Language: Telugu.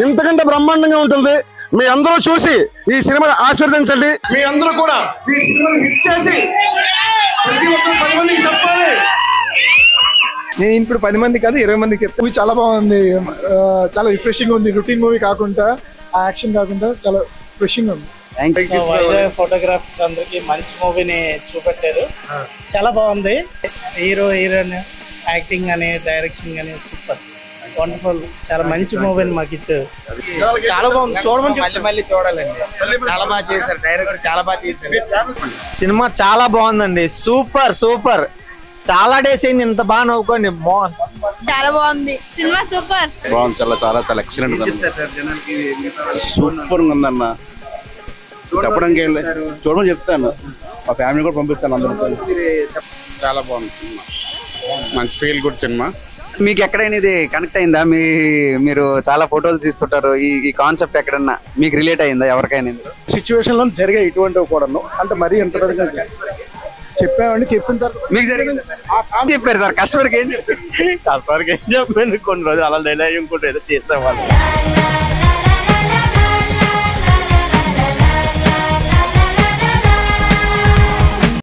ఇంతకంటే బ్రహ్మాండంగా ఉంటుంది. మీ అందరూ చూసి ఈ సినిమాని ఆశీర్వదించండి. మీ అందరూ కూడా ఈ సినిమాని హిట్ చేసి ప్రతి ఒక్క 10 మందికి చెప్పాలి. నేను ఇప్పుడు 10 మంది కాదు 20 మందికి చెప్తాను. మూవీ చాలా బాగుంది, చాలా రిఫ్రెషింగ్ ఉంది. రొటీన్ మూవీ కాకుండా, యాక్షన్ కాకుండా చాలా రిఫ్రెషింగ్ ఉంది. ఫోటోగ్రాఫర్స్ అందరికి మంచి మూవీని చూపెట్టారు. చాలా బాగుంది. హీరో హీరోయిన్ యాక్టింగ్ అని డైరెక్షన్ అని సూపర్ వండర్ఫుల్. చాలా మంచి మూవీని మాకు ఇచ్చారు. చాలా బాగుంది, చూడమని మళ్ళీ చూడాలండి. చాలా బాగా చేశారు, డైరెక్టర్ చాలా బాగా చేశారు. సినిమా చాలా బాగుందండి. Super super. చాలా డేస్ అయింది ఇంత బాగా నవ్వుకోండి. చాలా బాగుంది సినిమా. సూపర్ బాగుంది. చాలా చాలా ఎక్సలెంట్ సూపర్ ఉందన్న. చెప్పడానికి చూడమని చెప్తాను. మా ఫ్యామిలీ కూడా పంపిస్తాను అందరూ. చాలా బాగుంది సినిమా. మంచి ఫీల్ గుడ్ సినిమా. మీకు ఎక్కడైనా ఇది కనెక్ట్ అయిందా? మీరు చాలా ఫోటోలు తీస్తుంటారు. ఈ కాన్సెప్ట్ ఎక్కడన్నా మీకు రిలేట్ అయిందా ఎవరికైనా? సిచ్యువేషన్ లో జరిగే ఇటువంటివి కూడాను అంటే మరీ ఎంత చెప్పామండి. చెప్పిన తర్వాత మీకు జరిగింది చెప్పారు సార్. కస్టమర్కి ఏం చెప్పారు? కస్టమర్కి ఏం చెప్పండి, కొన్ని రోజులు అలా డైలాగ్ ఇంకోటి ఏదో చేసేవాళ్ళు.